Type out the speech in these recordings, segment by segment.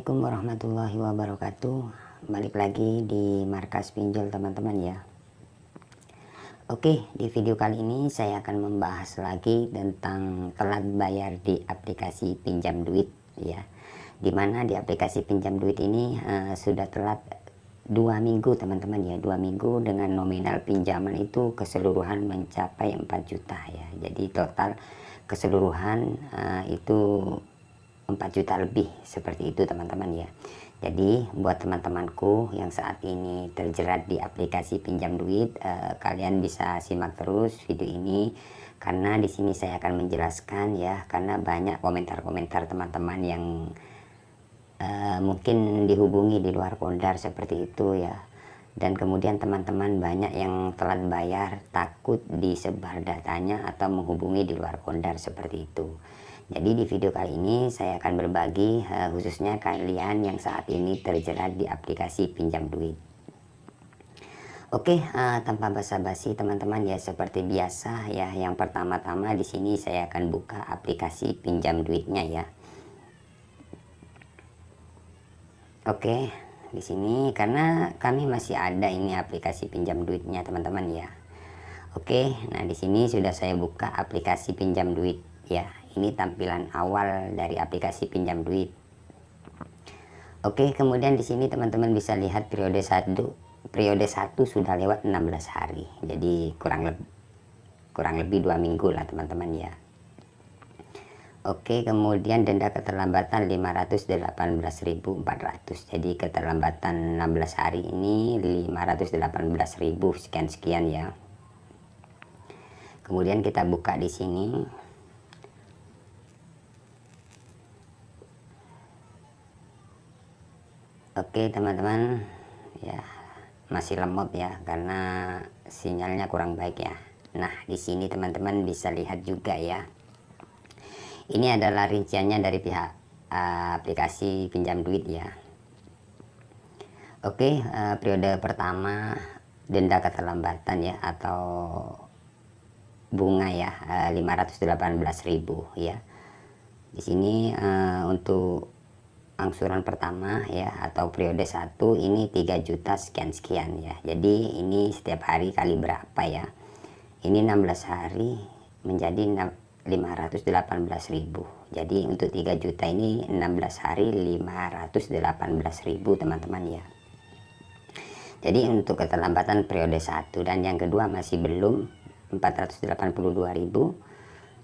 Assalamualaikum warahmatullahi wabarakatuh. Balik lagi di markas pinjol teman-teman ya. Oke, di video kali ini saya akan membahas lagi tentang telat bayar di aplikasi pinjam duit ya. Dimana di aplikasi pinjam duit ini sudah telat 2 minggu teman-teman ya. 2 minggu dengan nominal pinjaman itu keseluruhan mencapai 4 juta ya. Jadi total keseluruhan itu 4 juta lebih, seperti itu teman-teman ya. Jadi buat teman-temanku yang saat ini terjerat di aplikasi pinjam duit, kalian bisa simak terus video ini karena di sini saya akan menjelaskan ya, karena banyak komentar-komentar teman-teman yang mungkin dihubungi di luar kondar seperti itu ya. Dan kemudian teman-teman banyak yang telat bayar takut disebar datanya atau menghubungi di luar kondar seperti itu. Jadi di video kali ini saya akan berbagi khususnya kalian yang saat ini terjerat di aplikasi pinjam duit. Oke, tanpa basa-basi teman-teman ya, seperti biasa ya, yang pertama-tama di sini saya akan buka aplikasi pinjam duitnya ya. Oke, di sini karena kami masih ada ini aplikasi pinjam duitnya teman-teman ya. Oke, nah di sini sudah saya buka aplikasi pinjam duit ya. Ini tampilan awal dari aplikasi pinjam duit. Oke, kemudian di sini teman-teman bisa lihat periode 1 sudah lewat 16 hari. Jadi kurang lebih 2 minggu lah teman-teman ya. Oke, kemudian denda keterlambatan 518.400. Jadi keterlambatan 16 hari ini 518.000 sekian ya. Kemudian kita buka di sini. Oke teman-teman ya, masih lemot ya karena sinyalnya kurang baik ya. Nah di sini teman-teman bisa lihat juga ya, ini adalah rinciannya dari pihak aplikasi pinjam duit ya. Oke, periode pertama denda keterlambatan ya atau bunga ya 518.000 ya. Di sini untuk angsuran pertama ya atau periode 1 ini 3 juta sekian ya. Jadi ini setiap hari kali berapa ya, ini 16 hari menjadi 518.000. Jadi untuk 3 juta ini 16 hari 518.000 teman-teman ya. Jadi untuk keterlambatan periode 1 dan yang kedua masih belum 482.000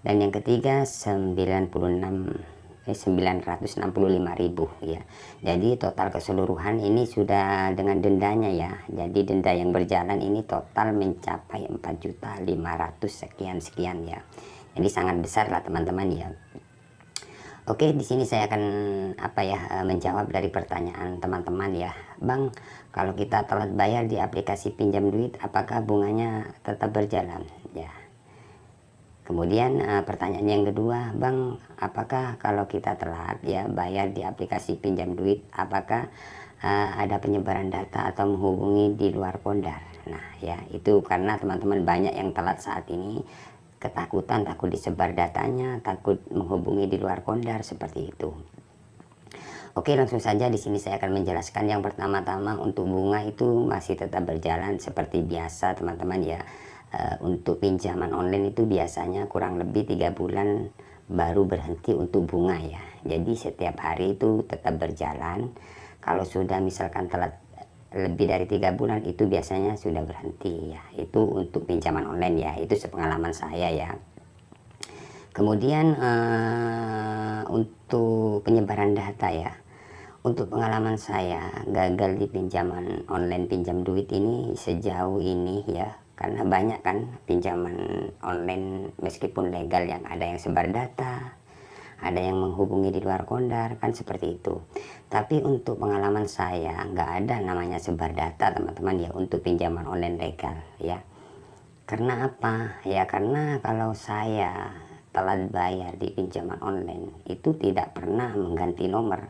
dan yang ketiga 965.000 ya. Jadi total keseluruhan ini sudah dengan dendanya ya. Jadi denda yang berjalan ini total mencapai 4.500 sekian ya. Jadi sangat besar lah teman-teman ya. Oke, di sini saya akan menjawab dari pertanyaan teman-teman ya. Bang, kalau kita telat bayar di aplikasi pinjam duit apakah bunganya tetap berjalan ya? Kemudian pertanyaan yang kedua, Bang, apakah kalau kita telat ya bayar di aplikasi pinjam duit, apakah ada penyebaran data atau menghubungi di luar kondar? Nah ya, itu karena teman-teman banyak yang telat saat ini ketakutan, takut disebar datanya, takut menghubungi di luar kondar seperti itu. Oke, langsung saja di sini saya akan menjelaskan. Yang pertama-tama untuk bunga itu masih tetap berjalan seperti biasa teman-teman ya. Untuk pinjaman online itu biasanya kurang lebih 3 bulan baru berhenti untuk bunga ya. Jadi setiap hari itu tetap berjalan. Kalau sudah misalkan telat lebih dari 3 bulan itu biasanya sudah berhenti ya. Itu untuk pinjaman online ya, itu sepengalaman saya ya. Kemudian untuk penyebaran data ya, untuk pengalaman saya gagal di pinjaman online pinjam duit ini sejauh ini ya, karena banyak kan pinjaman online meskipun legal yang ada yang sebar data, ada yang menghubungi di luar kondar kan seperti itu. Tapi untuk pengalaman saya nggak ada namanya sebar data teman-teman ya untuk pinjaman online legal ya. Karena apa ya, karena kalau saya telat bayar di pinjaman online itu tidak pernah mengganti nomor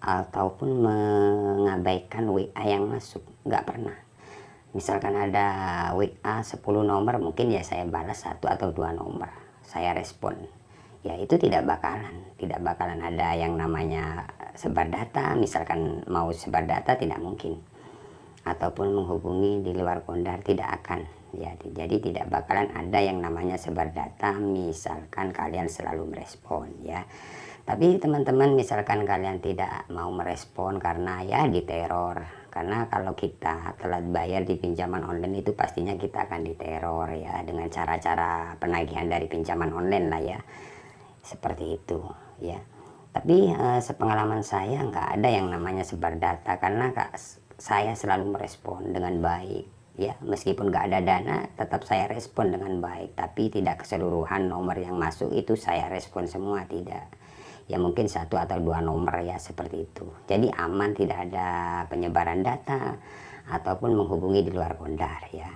ataupun mengabaikan WA yang masuk, nggak pernah. Misalkan ada WA 10 nomor, mungkin ya saya balas 1 atau 2 nomor, saya respon. Ya itu tidak bakalan ada yang namanya sebar data, misalkan mau sebar data tidak mungkin, ataupun menghubungi di luar Kondar tidak akan ya. Jadi tidak bakalan ada yang namanya sebar data misalkan kalian selalu merespon ya. Tapi teman-teman misalkan kalian tidak mau merespon karena ya diteror, karena kalau kita telat bayar di pinjaman online itu pastinya kita akan diteror ya, dengan cara-cara penagihan dari pinjaman online lah ya, seperti itu ya. Tapi sepengalaman saya nggak ada yang namanya sebar data, karena saya selalu merespon dengan baik ya. Meskipun nggak ada dana tetap saya respon dengan baik, tapi tidak keseluruhan nomor yang masuk itu saya respon semua, tidak ya, mungkin 1 atau 2 nomor ya, seperti itu. Jadi aman, tidak ada penyebaran data ataupun menghubungi di luar Kondar ya.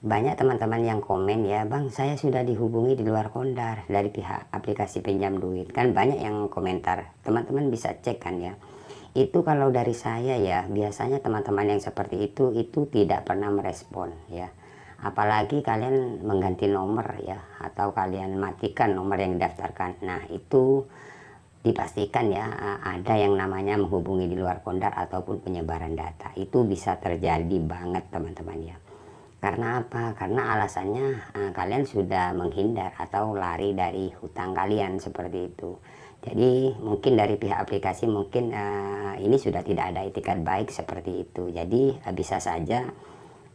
Banyak teman-teman yang komen ya, Bang saya sudah dihubungi di luar Kondar dari pihak aplikasi pinjam duit, kan banyak yang komentar. Teman-teman bisa cek kan ya, itu kalau dari saya ya, biasanya teman-teman yang seperti itu tidak pernah merespon ya. Apalagi kalian mengganti nomor ya, atau kalian matikan nomor yang didaftarkan, nah itu dipastikan ya ada yang namanya menghubungi di luar Kondar ataupun penyebaran data. Itu bisa terjadi banget teman-teman ya. Karena apa? Karena alasannya kalian sudah menghindar atau lari dari hutang kalian, seperti itu. Jadi mungkin dari pihak aplikasi mungkin ini sudah tidak ada etikat baik seperti itu. Jadi bisa saja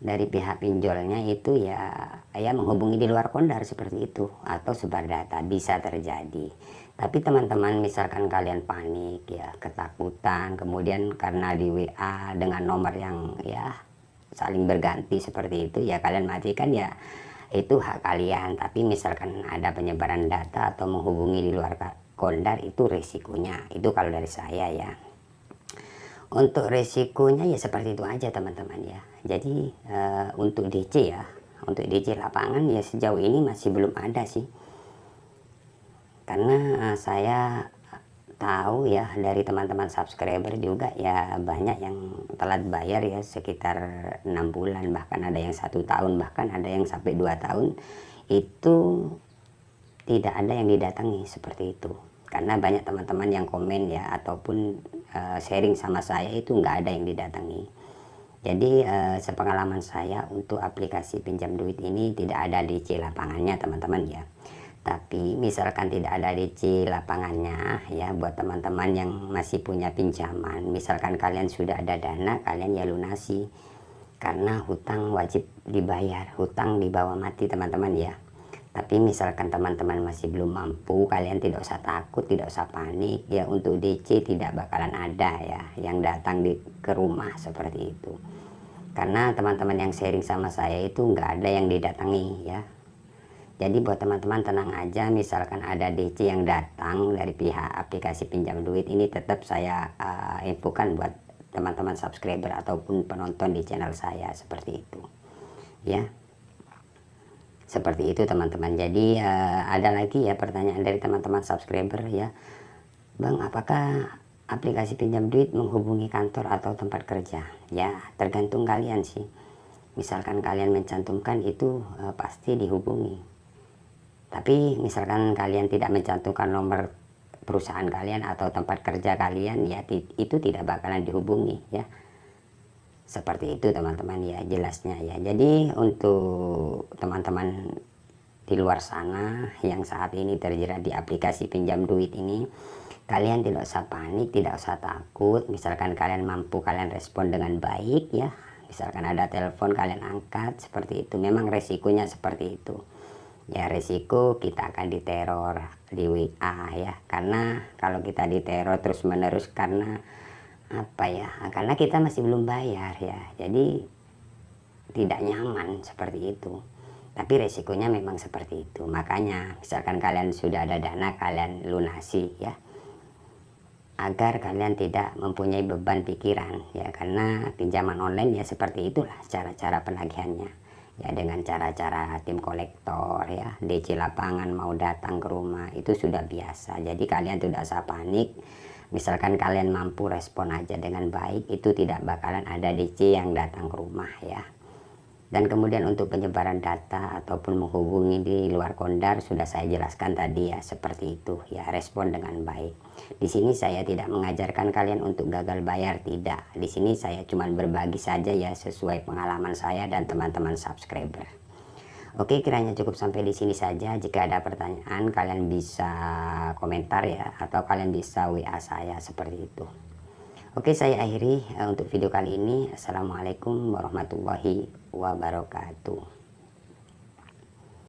dari pihak pinjolnya itu ya menghubungi di luar Kondar seperti itu, atau sebar data, bisa terjadi. Tapi teman-teman misalkan kalian panik ya, ketakutan, kemudian karena di WA dengan nomor yang ya saling berganti seperti itu ya, kalian matikan ya, itu hak kalian. Tapi misalkan ada penyebaran data atau menghubungi di luar Kondar, itu resikonya. Itu kalau dari saya ya. Untuk resikonya ya seperti itu aja teman-teman ya. Jadi untuk DC ya, untuk DC lapangan ya sejauh ini masih belum ada sih. Karena saya tahu ya dari teman-teman subscriber juga ya, banyak yang telat bayar ya, sekitar 6 bulan, bahkan ada yang 1 tahun, bahkan ada yang sampai 2 tahun. Itu tidak ada yang didatangi seperti itu. Karena banyak teman-teman yang komen ya, ataupun sharing sama saya itu nggak ada yang didatangi. Jadi sepengalaman saya untuk aplikasi pinjam duit ini tidak ada DC lapangannya teman-teman ya. Tapi misalkan tidak ada DC lapangannya ya, buat teman-teman yang masih punya pinjaman, misalkan kalian sudah ada dana, kalian ya lunasi. Karena hutang wajib dibayar, hutang dibawa mati teman-teman ya. Tapi misalkan teman-teman masih belum mampu, kalian tidak usah takut, tidak usah panik ya. Untuk DC tidak bakalan ada ya yang datang ke rumah seperti itu. Karena teman-teman yang sharing sama saya itu nggak ada yang didatangi ya. Jadi buat teman-teman tenang aja, misalkan ada DC yang datang dari pihak aplikasi pinjam duit, ini tetap saya infokan buat teman-teman subscriber ataupun penonton di channel saya, seperti itu ya. Seperti itu teman-teman. Jadi ada lagi ya pertanyaan dari teman-teman subscriber ya, Bang apakah aplikasi pinjam duit menghubungi kantor atau tempat kerja? Ya tergantung kalian sih. Misalkan kalian mencantumkan itu pasti dihubungi. Tapi misalkan kalian tidak mencantumkan nomor perusahaan kalian atau tempat kerja kalian ya, itu tidak bakalan dihubungi ya. Seperti itu teman-teman ya jelasnya ya. Jadi untuk teman-teman di luar sana yang saat ini terjerat di aplikasi pinjam duit ini, kalian tidak usah panik, tidak usah takut. Misalkan kalian mampu, kalian respon dengan baik ya. Misalkan ada telepon kalian angkat, seperti itu. Memang resikonya seperti itu ya, resiko kita akan diteror di WA ya. Karena kalau kita diteror terus menerus karena apa ya, karena kita masih belum bayar ya, jadi tidak nyaman seperti itu. Tapi resikonya memang seperti itu. Makanya misalkan kalian sudah ada dana, kalian lunasi ya, agar kalian tidak mempunyai beban pikiran ya. Karena pinjaman online ya seperti itulah cara-cara penagihannya ya, dengan cara-cara tim kolektor ya, DC lapangan mau datang ke rumah, itu sudah biasa. Jadi kalian tidak usah panik. Misalkan kalian mampu respon aja dengan baik, itu tidak bakalan ada DC yang datang ke rumah ya. Dan kemudian untuk penyebaran data ataupun menghubungi di luar Kondar sudah saya jelaskan tadi ya, seperti itu ya, respon dengan baik. Di sini saya tidak mengajarkan kalian untuk gagal bayar, tidak. Di sini saya cuma berbagi saja ya, sesuai pengalaman saya dan teman-teman subscriber. Oke, kiranya cukup sampai di sini saja. Jika ada pertanyaan kalian bisa komentar ya, atau kalian bisa WA saya seperti itu. Oke, saya akhiri untuk video kali ini. Assalamualaikum warahmatullahi wabarakatuh.